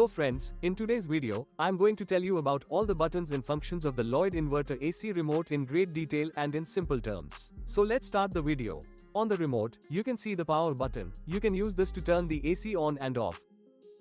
So friends, in today's video, I'm going to tell you about all the buttons and functions of the Lloyd Inverter AC remote in great detail and in simple terms. So let's start the video. On the remote, you can see the power button. You can use this to turn the AC on and off.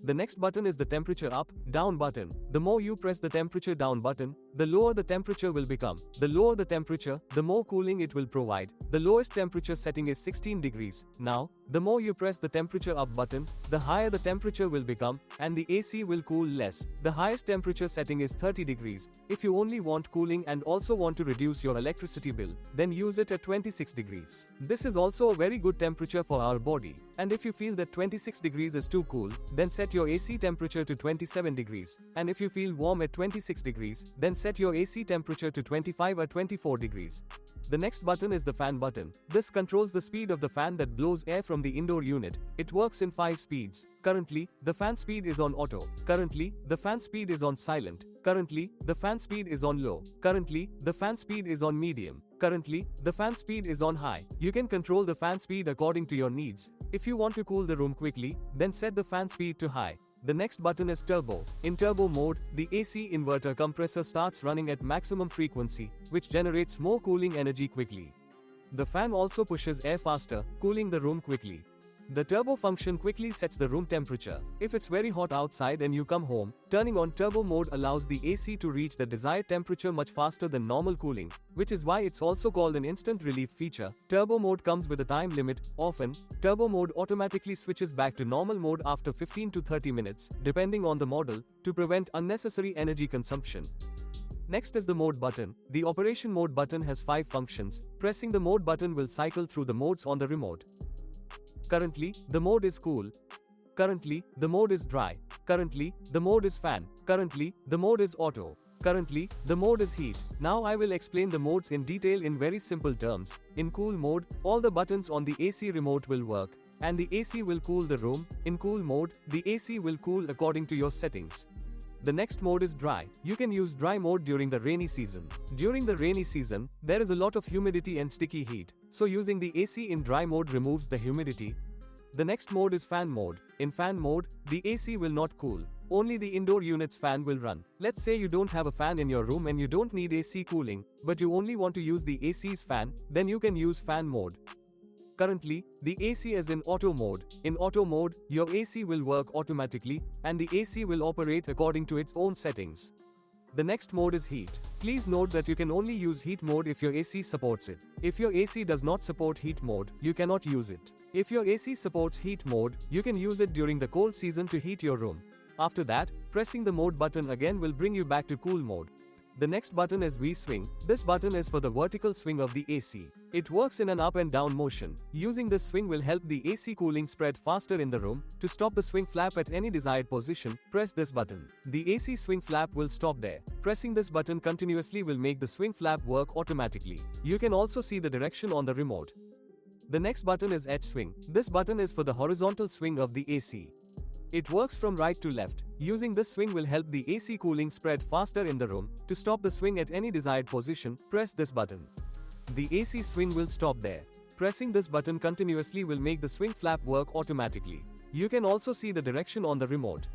The next button is the temperature up, down button. The more you press the temperature down button, the lower the temperature will become. The lower the temperature, the more cooling it will provide. The lowest temperature setting is 16 degrees. Now, the more you press the temperature up button, the higher the temperature will become, and the AC will cool less. The highest temperature setting is 30 degrees. If you only want cooling and also want to reduce your electricity bill, then use it at 26 degrees. This is also a very good temperature for our body. And if you feel that 26 degrees is too cool, then set your AC temperature to 27 degrees. And if you feel warm at 26 degrees, then set your AC temperature to 25 or 24 degrees. The next button is the fan button. This controls the speed of the fan that blows air from the indoor unit. It works in 5 speeds. Currently, the fan speed is on auto. Currently, the fan speed is on silent. Currently, the fan speed is on low. Currently, the fan speed is on medium. Currently, the fan speed is on high. You can control the fan speed according to your needs. If you want to cool the room quickly, then set the fan speed to high. The next button is turbo. In turbo mode, the AC inverter compressor starts running at maximum frequency, which generates more cooling energy quickly. The fan also pushes air faster, cooling the room quickly. The turbo function quickly sets the room temperature. If it's very hot outside and you come home, turning on turbo mode allows the AC to reach the desired temperature much faster than normal cooling, which is why it's also called an instant relief feature. Turbo mode comes with a time limit. Often, turbo mode automatically switches back to normal mode after 15 to 30 minutes, depending on the model, to prevent unnecessary energy consumption. Next is the mode button. The operation mode button has 5 functions. Pressing the mode button will cycle through the modes on the remote. Currently, the mode is cool. Currently, the mode is dry. Currently, the mode is fan. Currently, the mode is auto. Currently, the mode is heat. Now I will explain the modes in detail in very simple terms. In cool mode, all the buttons on the AC remote will work, and the AC will cool the room. In cool mode, the AC will cool according to your settings. The next mode is dry. You can use dry mode during the rainy season. During the rainy season, there is a lot of humidity and sticky heat, so using the AC in dry mode removes the humidity. The next mode is fan mode. In fan mode, the AC will not cool. Only the indoor unit's fan will run. Let's say you don't have a fan in your room and you don't need AC cooling, but you only want to use the AC's fan, then you can use fan mode. Currently, the AC is in auto mode. In auto mode, your AC will work automatically, and the AC will operate according to its own settings. The next mode is heat. Please note that you can only use heat mode if your AC supports it. If your AC does not support heat mode, you cannot use it. If your AC supports heat mode, you can use it during the cold season to heat your room. After that, pressing the mode button again will bring you back to cool mode. The next button is V-swing. This button is for the vertical swing of the AC. It works in an up and down motion. Using this swing will help the AC cooling spread faster in the room. To stop the swing flap at any desired position, press this button. The AC swing flap will stop there. Pressing this button continuously will make the swing flap work automatically. You can also see the direction on the remote. The next button is H-swing. This button is for the horizontal swing of the AC. It works from right to left. Using this swing will help the AC cooling spread faster in the room. To stop the swing at any desired position, press this button. The AC swing will stop there. Pressing this button continuously will make the swing flap work automatically. You can also see the direction on the remote.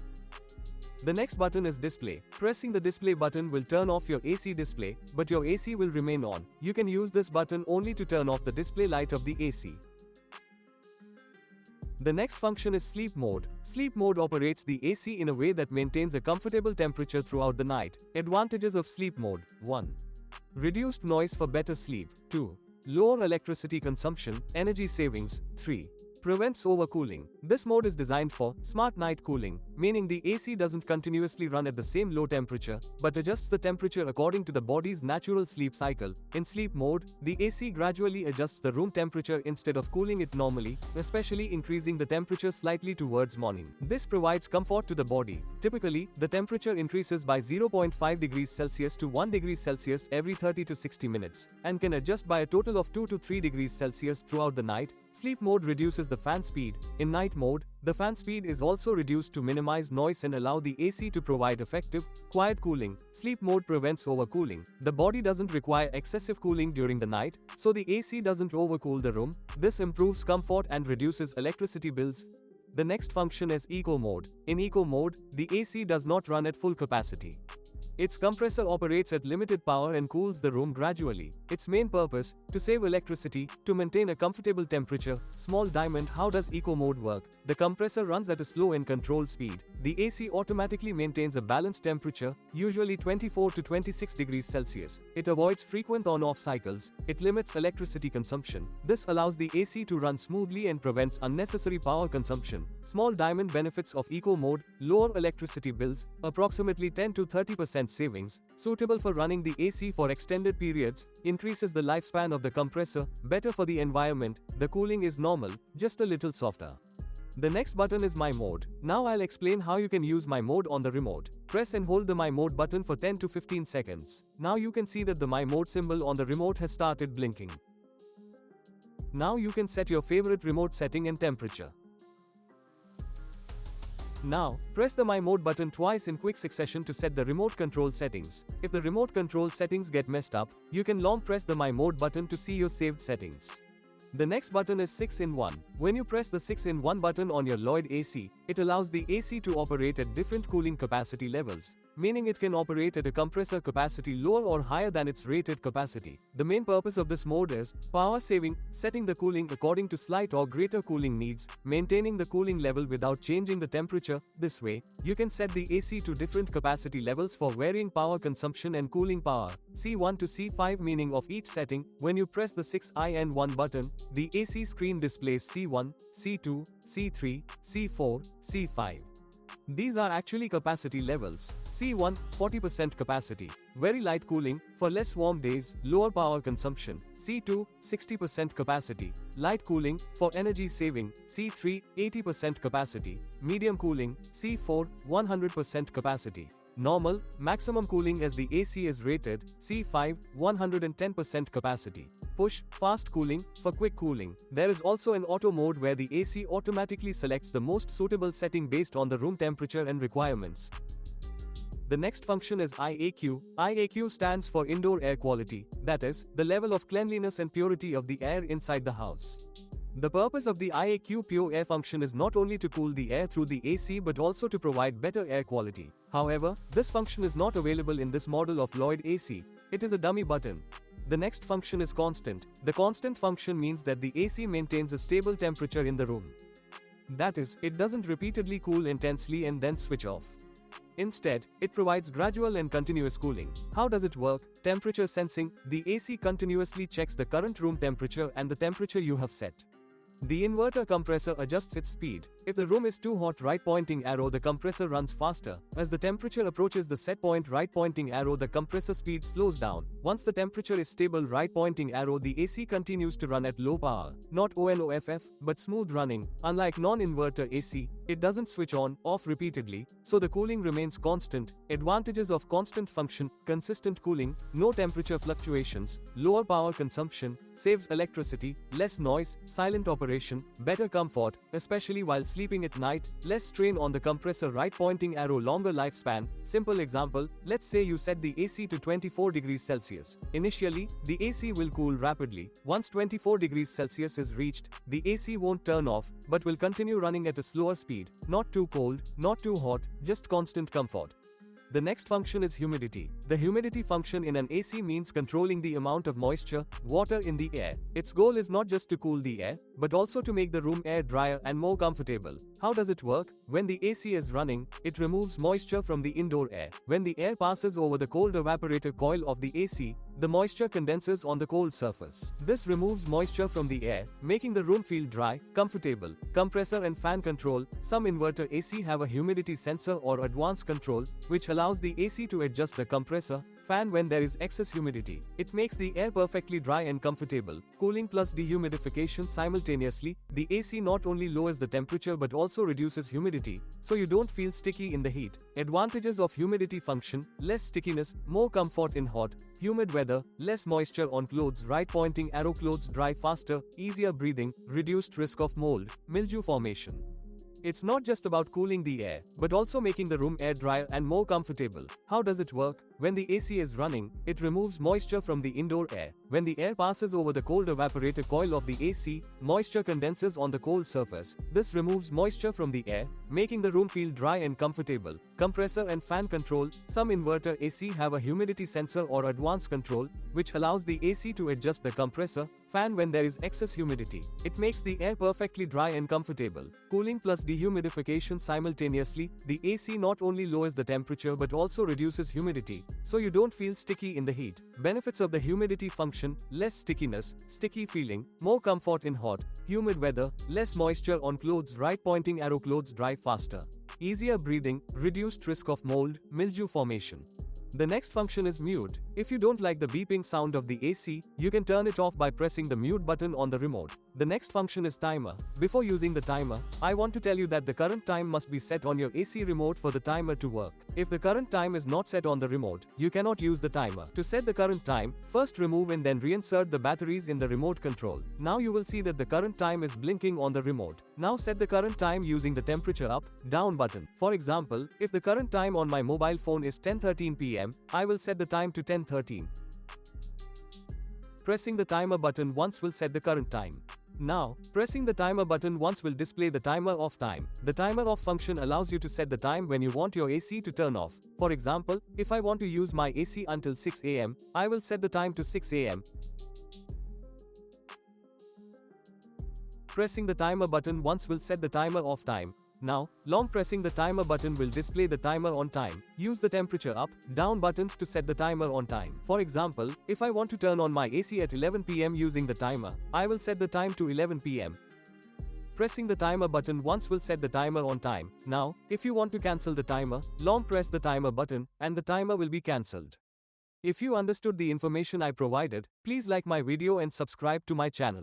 The next button is display. Pressing the display button will turn off your AC display, but your AC will remain on. You can use this button only to turn off the display light of the AC. The next function is sleep mode. Sleep mode operates the AC in a way that maintains a comfortable temperature throughout the night. Advantages of sleep mode: 1. Reduced noise for better sleep. 2. Lower electricity consumption, energy savings. 3. Prevents overcooling. This mode is designed for smart night cooling, meaning the AC doesn't continuously run at the same low temperature, but adjusts the temperature according to the body's natural sleep cycle. In sleep mode, the AC gradually adjusts the room temperature instead of cooling it normally, especially increasing the temperature slightly towards morning. This provides comfort to the body. Typically, the temperature increases by 0.5 degrees Celsius to 1 degree Celsius every 30 to 60 minutes, and can adjust by a total of 2 to 3 degrees Celsius throughout the night. Sleep mode reduces the fan speed. In night mode, the fan speed is also reduced to minimize noise and allow the AC to provide effective, quiet cooling. Sleep mode prevents overcooling. The body doesn't require excessive cooling during the night, so the AC doesn't overcool the room. This improves comfort and reduces electricity bills. The next function is Eco Mode. In Eco Mode, the AC does not run at full capacity. Its compressor operates at limited power and cools the room gradually. Its main purpose, to save electricity, to maintain a comfortable temperature. Small diamond. How does Eco Mode work? The compressor runs at a slow and controlled speed. The AC automatically maintains a balanced temperature, usually 24 to 26 degrees Celsius. It avoids frequent on-off cycles. It limits electricity consumption. This allows the AC to run smoothly and prevents unnecessary power consumption. Small diamond benefits of Eco Mode: lower electricity bills, approximately 10 to 30% savings, suitable for running the AC for extended periods, increases the lifespan of the compressor, better for the environment. The cooling is normal, just a little softer. The next button is My Mode. Now I'll explain how you can use My Mode on the remote. Press and hold the My Mode button for 10 to 15 seconds. Now you can see that the My Mode symbol on the remote has started blinking. Now you can set your favorite remote setting and temperature. Now, press the My Mode button twice in quick succession to set the remote control settings. If the remote control settings get messed up, you can long press the My Mode button to see your saved settings. The next button is 6-in-1. When you press the 6-in-1 button on your Lloyd AC, it allows the AC to operate at different cooling capacity levels, meaning it can operate at a compressor capacity lower or higher than its rated capacity. The main purpose of this mode is power saving, setting the cooling according to slight or greater cooling needs, maintaining the cooling level without changing the temperature. This way, you can set the AC to different capacity levels for varying power consumption and cooling power. C1 to C5 meaning of each setting. When you press the 6-in-1 button, the AC screen displays C1, C2, C3, C4, C5. These are actually capacity levels. C1, 40% capacity, very light cooling, for less warm days, lower power consumption. C2, 60% capacity, light cooling, for energy saving. C3, 80% capacity, medium cooling. C4, 100% capacity, normal, maximum cooling as the AC is rated. C5, 110% capacity, push, fast cooling, for quick cooling. There is also an auto mode where the AC automatically selects the most suitable setting based on the room temperature and requirements. The next function is IAQ. IAQ stands for Indoor Air Quality, that is, the level of cleanliness and purity of the air inside the house. The purpose of the IAQ Pure Air function is not only to cool the air through the AC but also to provide better air quality. However, this function is not available in this model of Lloyd AC. It is a dummy button. The next function is Constant. The constant function means that the AC maintains a stable temperature in the room. That is, it doesn't repeatedly cool intensely and then switch off. Instead, it provides gradual and continuous cooling. How does it work? Temperature sensing. The AC continuously checks the current room temperature and the temperature you have set. The inverter compressor adjusts its speed. If the room is too hot, right pointing arrow, the compressor runs faster. As the temperature approaches the set point, right pointing arrow, the compressor speed slows down. Once the temperature is stable, right pointing arrow, the AC continues to run at low power. Not on/off, but smooth running. Unlike non-inverter AC, it doesn't switch on, off repeatedly, so the cooling remains constant. Advantages of constant function: consistent cooling, no temperature fluctuations, lower power consumption, saves electricity, less noise, silent operation, better comfort, especially while sleeping at night, less strain on the compressor, right pointing arrow, longer lifespan. Simple example, let's say you set the AC to 24 degrees Celsius. Initially, the AC will cool rapidly. Once 24 degrees Celsius is reached, the AC won't turn off, but will continue running at a slower speed. Not too cold, not too hot, just constant comfort. The next function is humidity. The humidity function in an AC means controlling the amount of moisture, water in the air. Its goal is not just to cool the air, but also to make the room air drier and more comfortable. How does it work? When the AC is running, it removes moisture from the indoor air. When the air passes over the cold evaporator coil of the AC, the moisture condenses on the cold surface. This removes moisture from the air, making the room feel dry, comfortable. Compressor and fan control. Some inverter AC have a humidity sensor or advanced control, which allows the AC to adjust the compressor, fan when there is excess humidity. It makes the air perfectly dry and comfortable. Cooling plus dehumidification simultaneously. The AC not only lowers the temperature but also reduces humidity, so you don't feel sticky in the heat. Advantages of humidity function: less stickiness, more comfort in hot, humid weather, less moisture on clothes, right pointing arrow, clothes dry faster, easier breathing, reduced risk of mold, mildew formation. It's not just about cooling the air, but also making the room air drier and more comfortable. How does it work? When the AC is running, it removes moisture from the indoor air. When the air passes over the cold evaporator coil of the AC, moisture condenses on the cold surface. This removes moisture from the air, making the room feel dry and comfortable. Compressor and fan control. Some inverter AC have a humidity sensor or advanced control, which allows the AC to adjust the compressor, fan when there is excess humidity. It makes the air perfectly dry and comfortable. Cooling plus dehumidification simultaneously. The AC not only lowers the temperature but also reduces humidity, so you don't feel sticky in the heat. Benefits of the humidity function: less stickiness, sticky feeling, more comfort in hot, humid weather, less moisture on clothes, right pointing arrow, clothes dry faster, easier breathing, reduced risk of mold, mildew formation. The next function is mute. If you don't like the beeping sound of the AC, you can turn it off by pressing the mute button on the remote. The next function is timer. Before using the timer, I want to tell you that the current time must be set on your AC remote for the timer to work. If the current time is not set on the remote, you cannot use the timer. To set the current time, first remove and then reinsert the batteries in the remote control. Now you will see that the current time is blinking on the remote. Now set the current time using the temperature up, down button. For example, if the current time on my mobile phone is 10:13 p.m., I will set the time to 10:13. Pressing the timer button once will set the current time. Now, pressing the timer button once will display the timer off time. The timer off function allows you to set the time when you want your AC to turn off. For example, if I want to use my AC until 6 a.m., I will set the time to 6 a.m. Pressing the timer button once will set the timer off time. Now, long pressing the timer button will display the timer on time. Use the temperature up, down buttons to set the timer on time. For example, if I want to turn on my AC at 11 p.m. using the timer, I will set the time to 11 p.m. Pressing the timer button once will set the timer on time. Now, if you want to cancel the timer, long press the timer button, and the timer will be cancelled. If you understood the information I provided, please like my video and subscribe to my channel.